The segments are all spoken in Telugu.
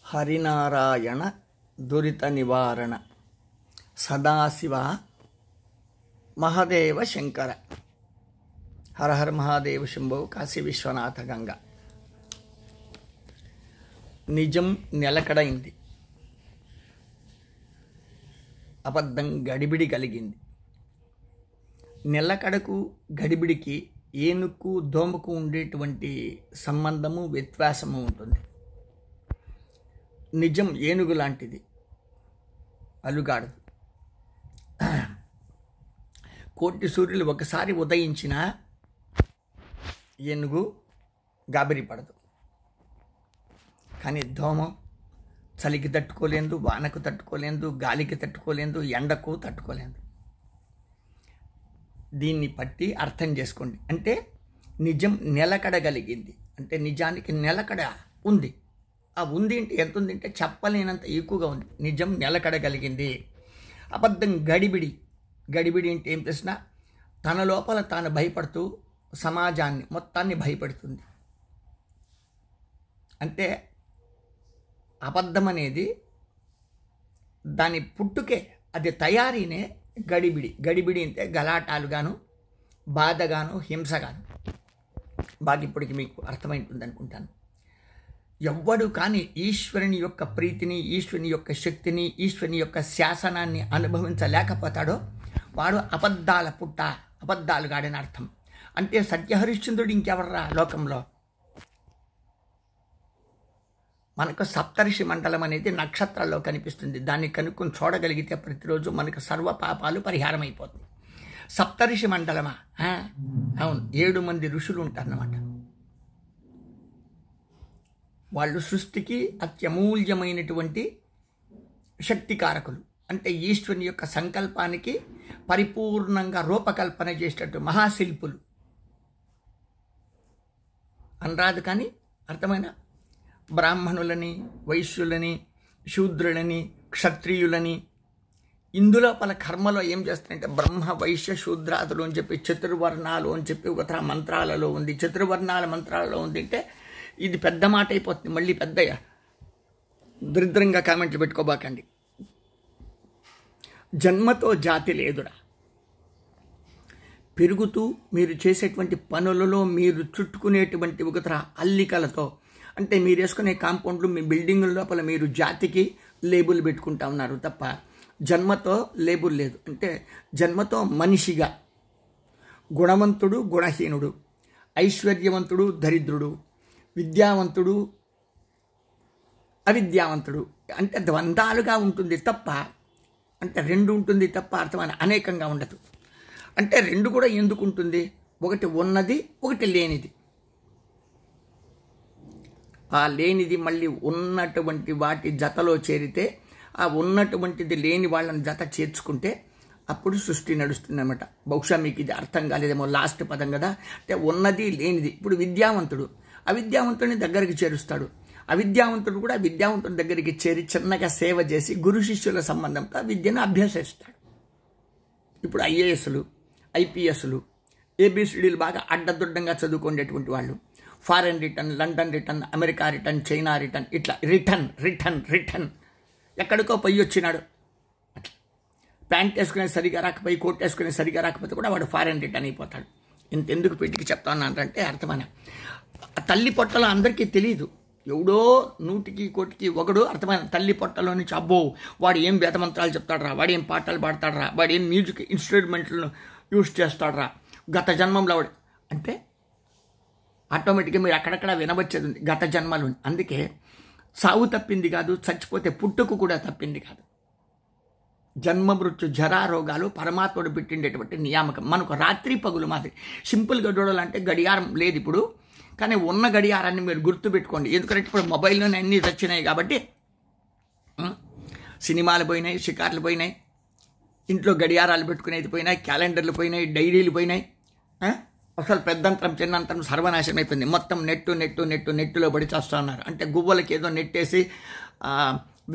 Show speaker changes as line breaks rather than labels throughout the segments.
హరినారాయణ దురిత నివారణ సదాశివ మహాదేవ శంకర హరహర మహాదేవ శంభో కాశీ విశ్వనాథ గంగ. నిజం నిలకడైంది, అబద్ధం గడిబిడి కలిగింది. నిలకడకు గడిబిడికి ఏనుకు దోమకు ఉండేటువంటి సంబంధము వ్యత్యాసము ఉంటుంది. నిజం ఏనుగు లాంటిది, అలుగాడదు. కోటి సూర్యులు ఒకసారి ఉదయించినా ఏనుగు గాబరి పడదు. కానీ దోమ చలికి తట్టుకోలేదు, వానకు తట్టుకోలేదు, గాలికి తట్టుకోలేదు, ఎండకు తట్టుకోలేదు. దీన్ని బట్టి అర్థం చేసుకోండి. అంటే నిజం నిలకడగలిగింది, అంటే నిజానికి నిలకడ ఉంది. ఆ ఉంది అంటే ఎంత ఉంది అంటే చెప్పలేనంత ఎక్కువగా ఉంది. నిజం నిలకడగలిగింది. అబద్ధం గడిబిడి. గడిబిడి అంటే ఏం తెలిసిన తన లోపల తాను భయపడుతూ సమాజాన్ని మొత్తాన్ని భయపెడుతుంది. అంటే అబద్ధం అనేది దాని పుట్టుకే, అది తయారీనే గడిబిడి. గడిబిడి అంటే గలాటాలుగాను, బాధగాను, హింసగాను. బాగా ఇప్పటికి మీకు అర్థమైంటుంది అనుకుంటాను. ఎవ్వడు కానీ ఈశ్వరుని యొక్క ప్రీతిని, ఈశ్వరుని యొక్క శక్తిని, ఈశ్వరుని యొక్క శాసనాన్ని అనుభవించలేకపోతాడో వాడు అబద్ధాల పుట్ట, అబద్ధాలుగాడని అర్థం. అంటే సత్యహరిశ్చంద్రుడు ఇంకెవర్రా లోకంలో? మనకు సప్తర్షి మండలం అనేది నక్షత్రాల్లో కనిపిస్తుంది. దాన్ని కనుక్కొని చూడగలిగితే ప్రతిరోజు మనకు సర్వ పాపాలు పరిహారం అయిపోతుంది. సప్తర్షి మండలమా? అవును, 7 మంది ఋషులు ఉంటారన్నమాట. వాళ్ళు సృష్టికి అత్యమూల్యమైనటువంటి శక్తికారకులు. అంటే ఈశ్వరుని యొక్క సంకల్పానికి పరిపూర్ణంగా రూపకల్పన చేసేటట్టు మహాశిల్పులు అనరాదు. కానీ అర్థమైన బ్రాహ్మణులని, వైశ్యులని, శూద్రులని, క్షత్రియులని, ఇందులో పల కర్మలో ఏం చేస్తారంటే బ్రహ్మ, వైశ్య, శూద్రాదులు అని చెప్పి చతుర్వర్ణాలు అని చెప్పి ఒక మంత్రాలలో ఉంది. చతుర్వర్ణాల మంత్రాలలో ఉంది అంటే ఇది పెద్ద మాట అయిపోతుంది. మళ్ళీ పెద్ద దరిద్రంగా కామెంట్లు పెట్టుకోబాకండి. జన్మతో జాతి లేదురా. పెరుగుతూ మీరు చేసేటువంటి పనులలో మీరు చుట్టుకునేటువంటి ఒక అల్లికలతో, అంటే మీరు వేసుకునే కాంపౌండ్లు, మీ బిల్డింగుల లోపల మీరు జాతికి లేబుల్ పెట్టుకుంటా ఉన్నారు తప్ప జన్మతో లేబుల్ లేదు. అంటే జన్మతో మనిషిగా గుణవంతుడు, గుణహీనుడు, ఐశ్వర్యవంతుడు, దరిద్రుడు, విద్యావంతుడు, అవిద్యావంతుడు, అంటే ద్వంద్వాలుగా ఉంటుంది తప్ప, అంటే 2 ఉంటుంది తప్ప అర్థమైన అనేకంగా ఉండదు. అంటే 2 కూడా ఎందుకు ఉంటుంది? ఒకటి ఉన్నది, ఒకటి లేనిది. ఆ లేనిది మళ్ళీ ఉన్నటువంటి వాటి జతలో చేరితే, ఆ ఉన్నటువంటిది లేని వాళ్ళని జత చేర్చుకుంటే అప్పుడు సృష్టి నడుస్తుంది అన్నమాట. బహుశా మీకు ఇది అర్థం కాలేదేమో, లాస్ట్ పదం కదా. అంటే ఉన్నది లేనిది. ఇప్పుడు విద్యావంతుడు అవిద్యావంతుడిని దగ్గరికి చేరుస్తాడు, అవిద్యావంతుడు కూడా విద్యావంతుడి దగ్గరికి చేరి చిన్నగా సేవ చేసి గురు శిష్యుల సంబంధంతో విద్యను అభ్యసిస్తాడు. ఇప్పుడు ఐఏఎస్లు, ఐపీఎస్లు, ఏబిసిడీలు బాగా అడ్డదొడ్డంగా చదువుకునేటువంటి వాళ్ళు foreign return, London return, America return, China return, ఇట్లా రిటర్న్ రిటర్న్ రిటర్న్ ఎక్కడికో పోయి వచ్చినాడు. అట్లా ప్యాంట్ వేసుకునే సరిగా రాకపోయి, కోట్ వేసుకునే సరిగా రాకపోతే కూడా వాడు ఫారెన్ రిటర్న్ అయిపోతాడు. ఇంతెందుకు పెట్టికి చెప్తా ఉన్నానంటే అర్థమైన తల్లి పొట్టలో అందరికీ తెలియదు. ఎవడో 100కి 1 ఒకడు అర్థమైన తల్లి పొట్టలో నుంచి అబ్బో వాడు ఏం వేదమంత్రాలు చెప్తాడరా, వాడు ఏం పాటలు పాడతాడరా, వాడు ఏం మ్యూజిక్ ఇన్స్ట్రుమెంట్లను యూజ్ చేస్తాడరా, గత జన్మంలో వాడు అంటే ఆటోమేటిక్గా మీరు అక్కడక్కడ వినవచ్చేది ఉంది గత జన్మలు. అందుకే సావు తప్పింది కాదు, చచ్చిపోతే పుట్టుకు కూడా తప్పింది కాదు. జన్మ మృత్యు జరా రోగాలు పరమాత్ముడు పెట్టిండేటువంటి నియామకం. మనకు రాత్రి పగులు మాదిరి సింపుల్గా చూడాలంటే గడియారం లేదు ఇప్పుడు, కానీ ఉన్న గడియారాన్ని మీరు గుర్తుపెట్టుకోండి. ఎందుకంటే ఇప్పుడు మొబైల్లోనే అన్నీ వచ్చినాయి కాబట్టి సినిమాలు పోయినాయి, షికార్లు పోయినాయి, ఇంట్లో గడియారాలు పెట్టుకునేది పోయినాయి, క్యాలెండర్లు పోయినాయి, డైరీలు పోయినాయి. అసలు పెద్దంతరం చిన్నంతరం సర్వనాశనం అయిపోయింది. మొత్తం నెట్టులో పడి చేస్తూ ఉన్నారు. అంటే గువ్వలకి ఏదో నెట్టేసి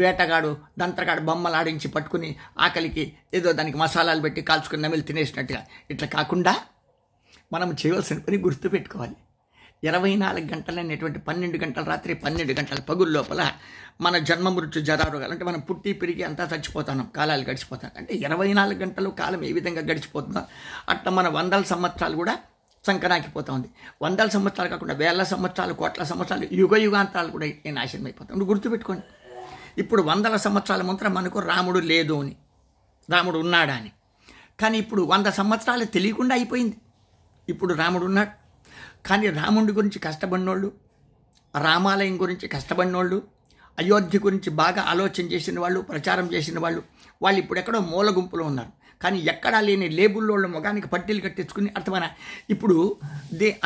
వేటగాడు దంత్రగాడు బొమ్మలు ఆడించి పట్టుకుని ఆకలికి ఏదో దానికి మసాలాలు పెట్టి కాల్చుకుని నమిలి తినేసినట్టుగా. ఇట్లా కాకుండా మనం చేయవలసిన పని గుర్తుపెట్టుకోవాలి. 24 గంటలు అనేటువంటి 12 గంటల రాత్రి 12 గంటల పగుల లోపల మన జన్మ మృత్యు జరారోగాలు అంటే మనం పుట్టి పెరిగి అంతా చచ్చిపోతున్నాం, కాలాలు గడిచిపోతాం. అంటే 24 గంటలు కాలం ఏ విధంగా గడిచిపోతుందో అట్లా మన 100 సంవత్సరాలు కూడా సంకనాకిపోతా ఉంది. 100 సంవత్సరాలు కాకుండా 1000 సంవత్సరాలు, కోట్ల సంవత్సరాలు, యుగాంతాలు కూడా నాశనం అయిపోతాం. ఇప్పుడు గుర్తుపెట్టుకోండి, ఇప్పుడు 100 సంవత్సరాల ముందర మనకు రాముడు లేదు అని, రాముడు ఉన్నాడా అని. కానీ ఇప్పుడు 100 సంవత్సరాలు తెలియకుండా అయిపోయింది. ఇప్పుడు రాముడు ఉన్నాడు. కానీ రాముడి గురించి కష్టపడినోళ్ళు, రామాలయం గురించి కష్టపడినోళ్ళు, అయోధ్య గురించి బాగా ఆలోచన చేసిన వాళ్ళు, ప్రచారం చేసిన వాళ్ళు ఇప్పుడు ఎక్కడో మూల గుంపులో ఉన్నారు. కానీ ఎక్కడా లేని లేబుల్లోళ్ళ ముఖానికి పట్టీలు కట్టించుకుని అర్థమైన ఇప్పుడు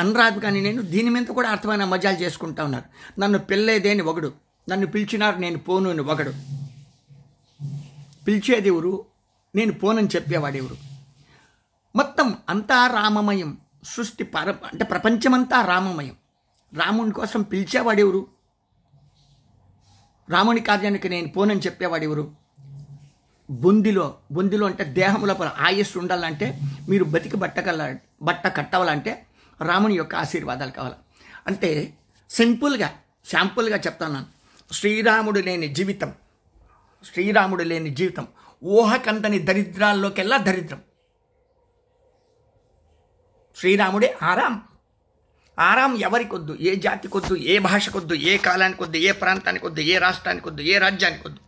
అనురాధ్ కానీ నేను దీని మీద కూడా అర్థమైన మజాలు చేసుకుంటా ఉన్నారు. నన్ను పిల్లేదేని ఒకడు, నన్ను పిలిచినారు నేను పోను అని ఒకడు. పిలిచేది ఎవరు, నేను పోనని చెప్పేవాడు ఎవరు? మొత్తం అంతా రామమయం. సృష్టి అంటే ప్రపంచమంతా రామమయం. రాముని కోసం పిలిచేవాడెవరు? రాముని కార్యానికి నేను పోనని చెప్పేవాడు ఎవరు? బొందిలో అంటే దేహం లోపల ఆయుస్సు ఉండాలంటే, మీరు బతికి బట్ట కట్టవాలంటే రాముని యొక్క ఆశీర్వాదాలు కావాలి. అంటే శాంపుల్గా చెప్తాను. శ్రీరాముడు లేని జీవితం ఊహకందని దరిద్రాల్లోకెల్లా దరిద్రం. శ్రీరాముడే ఆరాం ఎవరికొద్దు, ఏ జాతికొద్దు, ఏ భాషకొద్దు, ఏ కాలానికొద్దు, ఏ ప్రాంతానికొద్దు, ఏ రాష్ట్రానికొద్దు, ఏ రాజ్యానికొద్దు.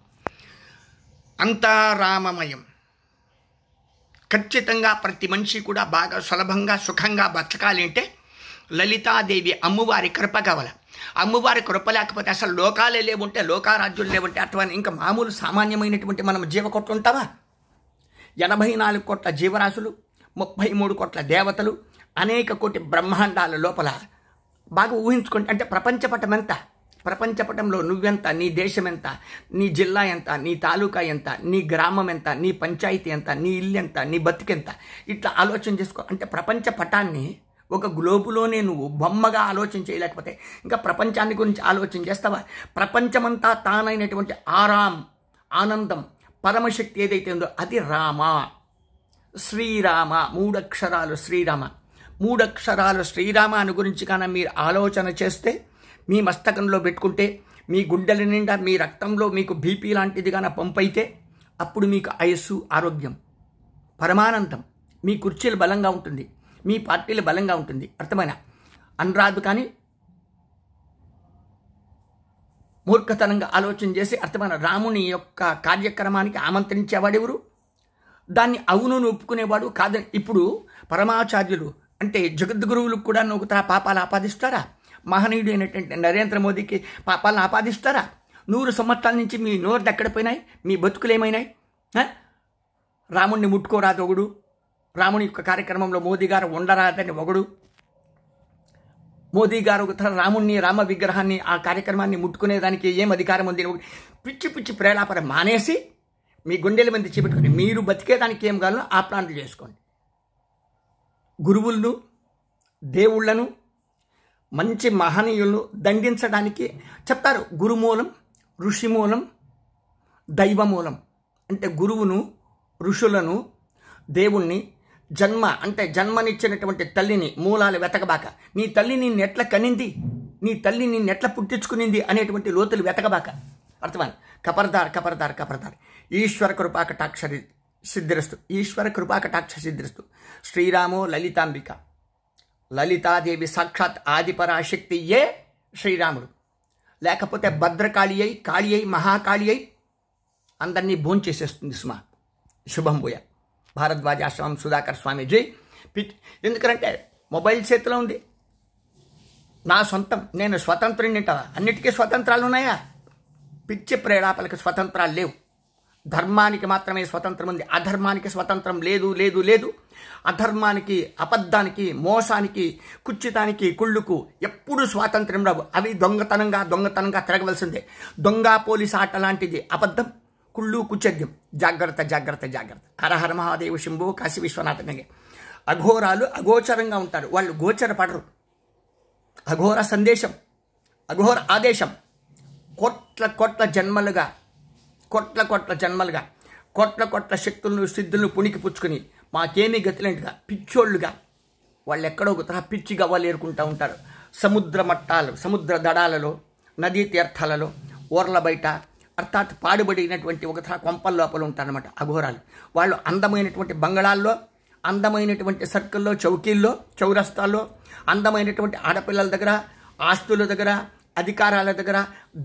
అంతా రామమయం. ఖచ్చితంగా ప్రతి మనిషి కూడా బాగా సులభంగా సుఖంగా బతకాలి అంటే లలితాదేవి అమ్మవారి కృప కావాలి. అమ్మవారి కృప లేకపోతే అసలు లోకాలే లేవుంటే, లోకారాజ్యులు లేవుంటే అట్లా ఇంకా మామూలు సామాన్యమైనటువంటి మనం జీవకోట్లు ఉంటావా? 84 కోట్ల జీవరాశులు, 33 కోట్ల దేవతలు, అనేక కోటి బ్రహ్మాండాల లోపల బాగా ఊహించుకుంటే అంటే ప్రపంచపటంలో నువ్వెంత, నీ దేశం ఎంత, నీ జిల్లా ఎంత, నీ తాలూకా ఎంత, నీ గ్రామం ఎంత, నీ పంచాయతీ ఎంత, నీ ఇల్లు ఎంత, నీ బతికెంత, ఇట్లా ఆలోచన చేసుకో. అంటే ప్రపంచ పటాన్ని ఒక గ్లోబులోనే నువ్వు బొమ్మగా ఆలోచన చేయలేకపోతే ఇంకా ప్రపంచాన్ని గురించి ఆలోచన చేస్తావా? ప్రపంచమంతా తానైనటువంటి ఆనందం, పరమశక్తి ఏదైతే ఉందో అది రామ, శ్రీరామ. 3 అక్షరాలు శ్రీరామ. 3 అక్షరాలు శ్రీరామ అని గురించి కానీ మీరు ఆలోచన చేస్తే, మీ మస్తకంలో పెట్టుకుంటే, మీ గుండెల నిండా మీ రక్తంలో మీకు బీపీ లాంటిది కానీ పంపైతే అప్పుడు మీకు ఆయుస్సు, ఆరోగ్యం, పరమానందం, మీ కుర్చీలు బలంగా ఉంటుంది, మీ పార్టీలు బలంగా ఉంటుంది. అర్థమైన అనురాధ్ కానీ మూర్ఖతనంగా ఆలోచన చేసి అర్థమైన రాముని యొక్క కార్యక్రమానికి ఆమంత్రించేవాడెవరు? దాన్ని అవును ఒప్పుకునేవాడు కాదని. ఇప్పుడు పరమాచార్యులు అంటే జగద్గురువులకు కూడా నువ్వు పాపాలు ఆపాదిస్తారా? మహనీయుడు అయినటువంటి నరేంద్ర మోదీకి పాపాలను ఆపాదిస్తారా? 100 సంవత్సరాల నుంచి మీ నోరు దక్కడిపోయినాయి, మీ బతుకులు ఏమైనాయి? రాముణ్ణి ముట్టుకోరాదు ఒకడు, రాముని యొక్క కార్యక్రమంలో మోదీ గారు ఉండరాదని ఒకడు, మోదీ గారు రాముణ్ణి, రామ విగ్రహాన్ని, ఆ కార్యక్రమాన్ని ముట్టుకునేదానికి ఏం అధికారం ఉంది? పిచ్చి ప్రేలాపన మానేసి మీ గుండెల మీద చేపెట్టుకొని మీరు బతికేదానికి ఏం కావాలో ఆ ప్లాన్లు చేసుకోండి. గురువులను, దేవుళ్లను, మంచి మహనీయులను దండించడానికి చెప్తారు. గురుమూలం, ఋషిమూలం, దైవమూలం. అంటే గురువును, ఋషులను, దేవుణ్ణి, జన్మనిచ్చినటువంటి తల్లిని మూలాలు వెతకబాక. నీ తల్లి నిన్ను ఎట్లా కనింది, నీ తల్లి నిన్ను ఎట్లా పుట్టించుకునింది అనేటువంటి లోతులు వెతకబాక. అర్థమని కపర్దార్. ఈశ్వర కృపాకటాక్ష సిద్ధిరస్తు. శ్రీరామో లలితాంబిక. లలితాదేవి సాక్షాత్ ఆదిపరాశక్తి శ్రీరాముడు. లేకపోతే భద్రకాళి అయి మహాకాళి అయి అందరినీ భోంచేసేస్తుంది సుమా. శుభం భూయ. భారద్వాజ ఆశ్రమం సుధాకర్ స్వామీజీ. ఎందుకంటే మొబైల్ చేతిలో ఉంది, నా సొంతం, నేను స్వతంత్రుని అంటావా? అన్నిటికీ స్వతంత్రాలు ఉన్నాయా? పిచ్చి ప్రేలాపలకు స్వతంత్రాలు లేవు. ధర్మానికి మాత్రమే స్వతంత్రం ఉంది, అధర్మానికి స్వతంత్రం లేదు. అధర్మానికి, అబద్ధానికి, మోసానికి, కుచ్చితానికి, కుళ్ళుకు ఎప్పుడు స్వాతంత్ర్యం రావు. అవి దొంగతనంగా తిరగవలసిందే. దొంగ పోలీసు ఆట లాంటిది అబద్ధం, కుళ్ళు, కుచద్యం. జాగ్రత్త. హరహర మహాదేవ శంభో కాశీ విశ్వనాథనగే. అఘోరాలు అగోచరంగా ఉంటారు, వాళ్ళు గోచర పడరు. అఘోర సందేశం, అఘోర ఆదేశం కోట్ల జన్మలుగా కోట్ల శక్తులను, సిద్ధులను పుణికి పుచ్చుకొని మాకేమీ గతిలేంటిగా పిచ్చోళ్ళుగా వాళ్ళు ఎక్కడో పిచ్చి గవ్వలు ఏరుకుంటూ ఉంటారు. సముద్ర మట్టాలు, సముద్ర దడాలలో, నదీ తీర్థాలలో, ఊర్ల బయట, అర్థాత్ పాడుబడినటువంటి ఒక కొంపల లోపల ఉంటారనమాట అఘోరాలు. వాళ్ళు అందమైనటువంటి బంగళాల్లో, అందమైనటువంటి సర్కిల్లో, చౌకీల్లో, చౌరస్తాల్లో, అందమైనటువంటి ఆడపిల్లల దగ్గర, ఆస్తుల దగ్గర, అధికారాల దగ్గర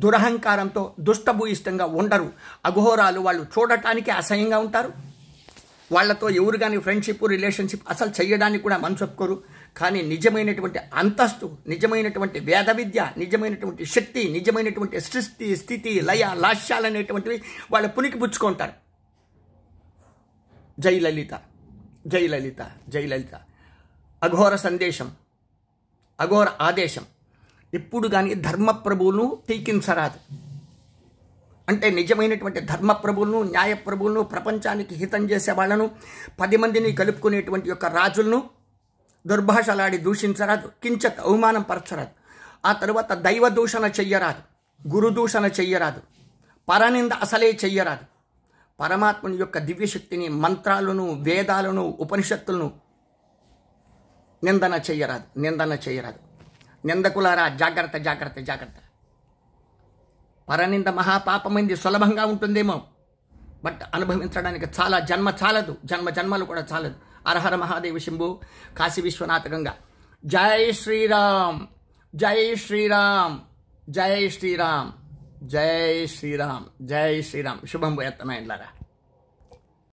దురహంకారంతో దుష్టభూయిష్టంగా ఉండరు. అఘోరాలు వాళ్ళు చూడటానికి అసహ్యంగా ఉంటారు. వాళ్లతో ఎవరు కానీ ఫ్రెండ్షిప్, రిలేషన్షిప్ అసలు చేయడానికి కూడా మనసు ఒప్పుకోరు. కానీ నిజమైనటువంటి అంతస్తు, నిజమైనటువంటి వేద విద్య, నిజమైనటువంటి శక్తి, నిజమైనటువంటి సృష్టి, స్థితి, లయ, లాస్యాలనేటువంటివి వాళ్ళు పునికి పుచ్చుకుంటారు. జై లలిత, జై లలిత, జై లలిత. అఘోర సందేశం, అఘోర ఆదేశం ఎప్పుడు కానీ ధర్మప్రభువును తీకించరాదు. అంటే నిజమైనటువంటి ధర్మప్రభువులను, న్యాయప్రభువులను, ప్రపంచానికి హితం చేసే వాళ్ళను, 10 మందిని కలుపుకునేటువంటి యొక్క రాజులను దుర్భాషలాడి దూషించరాదు, కించత్ అవమానం పరచరాదు. ఆ తరువాత దైవ దూషణ చెయ్యరాదు, గురుదూషణ చెయ్యరాదు, పరనింద అసలే చెయ్యరాదు. పరమాత్మని యొక్క దివ్యశక్తిని, మంత్రాలను, వేదాలను, ఉపనిషత్తులను నిందన చెయ్యరాదు, నిందన చెయ్యరాదు. నిందకులారా జాగ్రత్త, జాగ్రత్త, జాగ్రత్త. పరనింద మహాపాపమైంది, సులభంగా ఉంటుందేమో, బట్ అనుభవించడానికి చాలా జన్మ చాలదు, జన్మలు కూడా చాలదు. హరహర మహాదేవ శంభు, కాశీ విశ్వనాథ గంగా. జై శ్రీరామ్, జై శ్రీరామ్, జై శ్రీరామ్, జై శ్రీరామ్, జై శ్రీరామ్. శుభం భూయాత్ నాయనలారా.